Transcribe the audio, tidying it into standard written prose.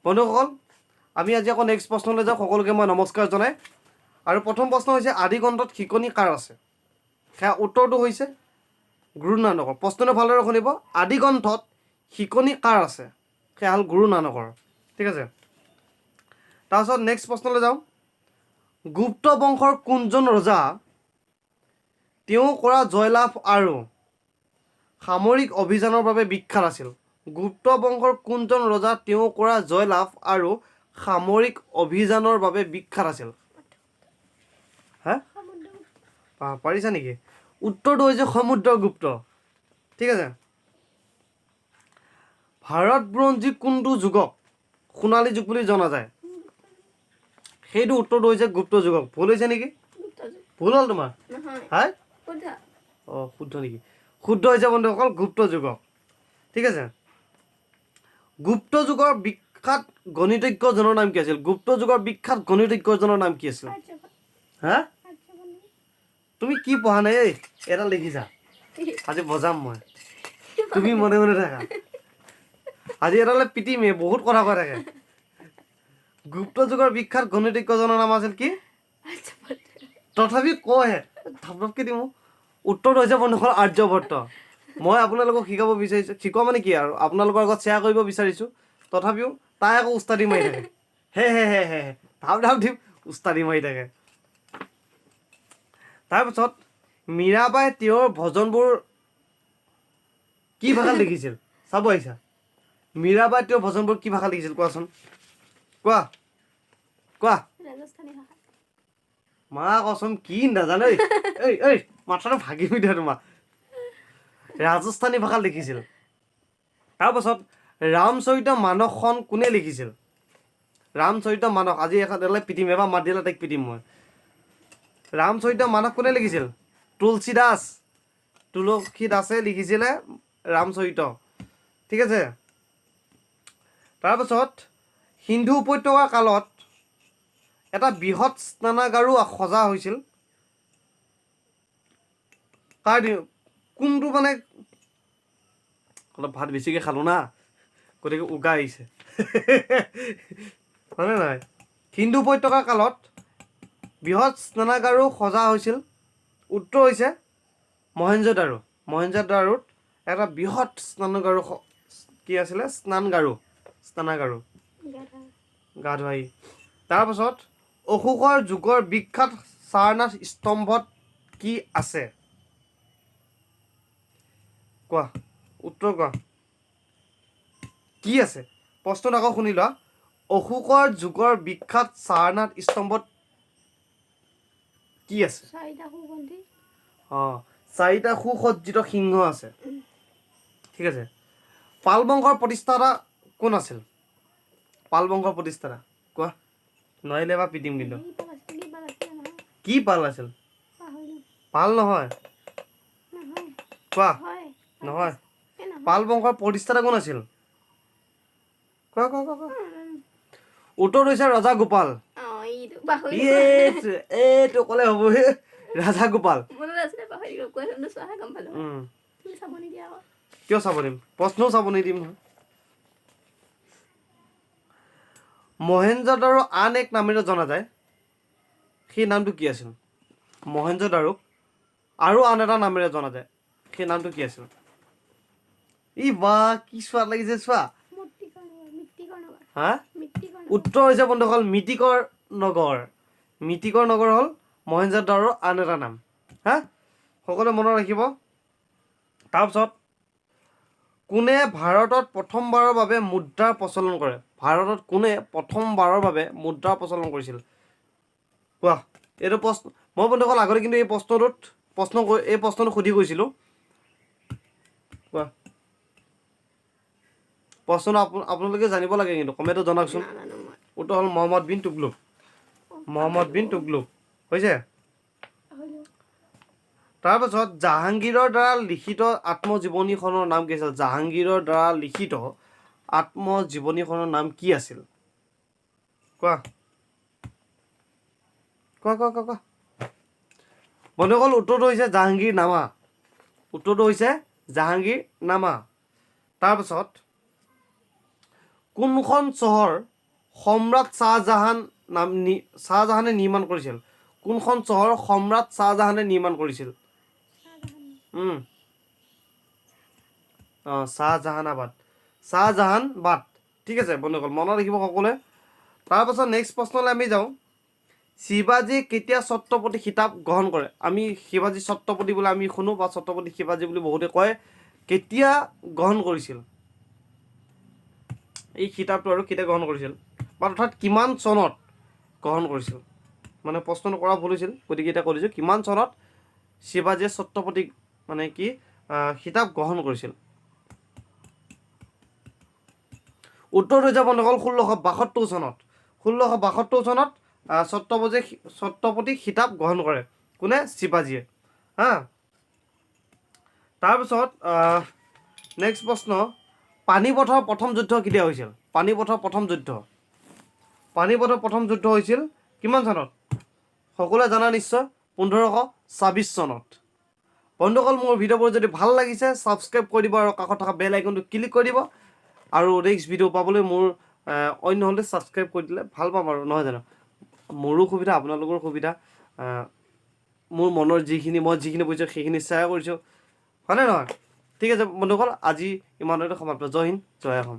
বন্ধুসকল আমি আজি আকৌ নেক্সট প্ৰশ্নলৈ যাওঁ সকলোকে মই নমস্কাৰ জনাই আৰু প্ৰথম প্ৰশ্ন হৈছে আদি গ্ৰন্থত শিকনি কাৰ আছে সেয়া উত্তৰটো হৈছে গুৰু নানকৰ প্ৰশ্নটো ভালদৰে শুনিব আদি গ্ৰন্থত শিকনি কাৰ আছে সেয়া হ'ল গুৰু নানকৰ ঠিক আছে তাৰপিছত নেক্সট প্ৰশ্নলৈ যাওঁ গুপ্ত বংশৰ কোনজন ৰজা তেওঁ কৰা জয়লাভ আৰু সামৰিক অভিযানৰ বাবে বিখ্যাত আছিল গুপ্ত বংশৰ কোনজন ৰজা তেওঁ কৰা জয়লাভ আৰু সামৰিক অভিযানৰ বাবে বিখ্যাত আছিল হা পাৰিছা নেকি উত্তৰটো হৈছে সমুদ্ৰগুপ্ত ঠিক আছে ভাৰত বুৰঞ্জী কোনটো যুগক সোণালী যুগ বুলি জনা যায় সেইটো উত্তৰটো হৈছে গুপ্ত যুগক ভুল হৈছে নেকি ভুল হ'ল তোমাৰ হয় অঁ শুদ্ধ নেকি শুদ্ধ হৈছে বন্ধুসকল গুপ্ত যুগক ঠিক আছে গুপ্ত যুগৰ বিখ্যাত গণিতজ্ঞজনৰ নাম কি আছিল গুপ্ত যুগৰ বিখ্যাত গণিতজ্ঞজনৰ নাম কি আছিল হা তুমি কি পঢ়া নাই এই এটা লিখিছা আজি বজাম মই তুমি মনে মনে থাকা আজি এটালে পিটিমেই বহুত কথা কৈ থাকে গুপ্ত যুগৰ বিখ্যাত গণিতজ্ঞজনৰ নাম আছিল কি তথাপি কয়হে থাপকে দিম উত্তৰটো হৈছে বন্ধুসকল আৰ্যভট্ট মই আপোনালোকক শিকাব বিচাৰিছোঁ শিকোৱা মানে কি আৰু আপোনালোকৰ আগত শ্বেয়াৰ কৰিব বিচাৰিছোঁ তথাপিও তাই আকৌ উস্তাদি মাৰি থাকে হে ধাপ ধাপ দিম উস্তাদি মাৰি থাকে তাৰপিছত মীৰাবাই তেওঁৰ ভজনবোৰ কি ভাষাত লিখিছিল চাব আহিছা মীৰাবাই তেওঁৰ ভজনবোৰ কি ভাষাত লিখিছিল কোৱাচোন কোৱা কোৱা মা কচোন কি নাজানে এই মাথাটো ভাগি দিয়া তোমাক ৰাজস্থানী ভাষাত লিখিছিল তাৰপাছত ৰামচৰিত মানসখন কোনে লিখিছিল ৰামচৰিত মানস আজি এখন পিটিম এবাৰ মাত দিলে তাইক পিটিম মই ৰামচৰিত মানস কোনে লিখিছিল তুলসী দাসে লিখিছিলে ৰামচৰিত ঠিক আছে তাৰপাছত সিন্ধু উপত্যকাৰ কালত এটা বৃহৎ স্নানাগাৰো সজা হৈছিল কাৰ কোনটো মানে অলপ ভাত বেছিকৈ খালোঁ না গতিকে উগা আহিছে হয়নে নহয় সিন্ধু উপত্যকাৰ কালত বৃহৎ স্নানাগাৰো সজা হৈছিল উত্তৰ হৈছে মহেঞ্জোদাৰোত এটা বৃহৎ স্নানাগাৰো কি আছিলে স্নানাগাৰো গা ধুৱাই তাৰপাছত অশোকৰ যুগৰ বিখ্যাত সাৰনাথ স্তম্ভত কি আছে কোৱা উত্তৰ কোৱা কি আছে প্ৰশ্নটো আকৌ শুনি লোৱা অশোকৰ যুগৰ বিখ্যাত সাৰনাথ স্তম্ভত কি আছে অঁ চাৰিটা সুসজ্জিত সিংহ আছে ঠিক আছে পাল বংশৰ প্ৰতিষ্ঠাতা কোন আছিল পাল বংশৰ প্ৰতিষ্ঠাতা কোৱা নোৱাৰিলে বা পিটিম কিন্তু কি পাল আছিল পাল নহয় কোৱা নহয় পাল বংশৰ প্ৰতিষ্ঠাতা কোন আছিল কোৱা উত্তৰ হৈছে ৰজা গোপাল এইটো ক'লে হ'ব ৰাজা গোপাল কিয় চাব দিম প্ৰশ্নও চাব নিদিম নহয় মহেঞ্জোদাৰো আন এক নামেৰে জনা যায় সেই নামটো কি আছিল মহেঞ্জোদাৰোক আৰু আন এটা নামেৰে জনা যায় সেই নামটো কি আছিল ই বা কি সোৱাদ লাগিছে চোৱা হা উত্তৰ হৈছে বন্ধুসকল মিতিকৰ নগৰ হ'ল মহেঞ্জোদাৰোৰ আন এটা নাম হা সকলোৱে মনত ৰাখিব তাৰপিছত কোনে ভাৰতত প্ৰথমবাৰৰ বাবে মুদ্ৰাৰ প্ৰচলন কৰে ভাৰতত কোনে প্ৰথমবাৰৰ বাবে মুদ্ৰাৰ প্ৰচলন কৰিছিল কোৱা এইটো প্ৰশ্ন মই বন্ধুসকল আগতে কিন্তু এই প্ৰশ্নটো সুধি গৈছিলোঁ কোৱা প্ৰশ্ন আপোনালোকে জানিব লাগে কিন্তু কমেণ্টত জনাওকচোন উত্তৰ হ'ল মহম্মদ বিন তুগলুক হৈছে তাৰপাছত জাহাংগীৰৰ দ্বাৰা লিখিত আত্মজীৱনীখনৰ নাম কি আছিল জাহাংগীৰৰ দ্বাৰা লিখিত আত্মজীৱনীখনৰ নাম কি আছিল কোৱা বন্ধুসকল উত্তৰটো হৈছে জাহাংগীৰনামা তাৰপাছত কোনখন চহৰ সম্ৰাট শ্বাহজাহানে নিৰ্মাণ কৰিছিল? কোনখন চহৰ সম্ৰাট শ্বাহজাহানে নিৰ্মাণ কৰিছিল? শ্বাহজাহানাবাদ। ঠিক আছে বন্ধুসকল, মনত ৰাখিব সকলোৱে। তাৰপাছত নেক্সট প্ৰশ্নলৈ আমি যাওঁ। শিৱাজী কেতিয়া ছত্ৰপতি খিতাপ গ্ৰহণ কৰে? আমি শিৱাজী ছত্ৰপতি বুলি আমি শুনো বা ছত্ৰপতি শিৱাজী বুলি বহুতে কয়। কেতিয়া গ্ৰহণ কৰিছিল এই খিতাপটো আৰু কেতিয়া গ্ৰহণ কৰিছিল বা অৰ্থাৎ কিমান চনত গ্ৰহণ কৰিছিল? মানে প্ৰশ্ন কৰা ভুল হৈছিল, গতিকে এতিয়া কৈ দিছোঁ কিমান চনত শিৱাজীয়ে ছত্ৰপতি মানে কি খিতাপ গ্ৰহণ কৰিছিল? উত্তৰ হৈ যাব বন্ধুসকল 1672 চনত। 1672 চনত ছত্ৰপতি খিতাপ গ্ৰহণ কৰে। কোনে? শিৱাজীয়ে। হা, তাৰপিছত নেক্সট প্ৰশ্ন, পানিপথৰ প্ৰথম যুদ্ধ কেতিয়া হৈছিল? পানিপথৰ প্ৰথম যুদ্ধ হৈছিল কিমান চনত? সকলোৱে জানা নিশ্চয়, 1526 চনত। বন্ধুসকল, মোৰ ভিডিঅ'বোৰ যদি ভাল লাগিছে ছাবস্ক্ৰাইব কৰি দিব আৰু কাষত থকা বেল আইকনটো ক্লিক কৰি দিব। আৰু নেক্সট ভিডিঅ' পাবলৈ মোৰ অন্য হ'লে ছাবস্ক্ৰাইব কৰি দিলে ভাল পাম আৰু, নহয় জানো? মোৰো সুবিধা, আপোনালোকৰ সুবিধা। মোৰ মনৰ মই যিখিনি বুজিছোঁ সেইখিনি শ্বেয়াৰ কৰিছোঁ, হয়নে নহয়? ঠিক আছে বন্ধুসকল, আজি ইমানতে সমাপ্ত। জয় হিন্দ, জয় অসম।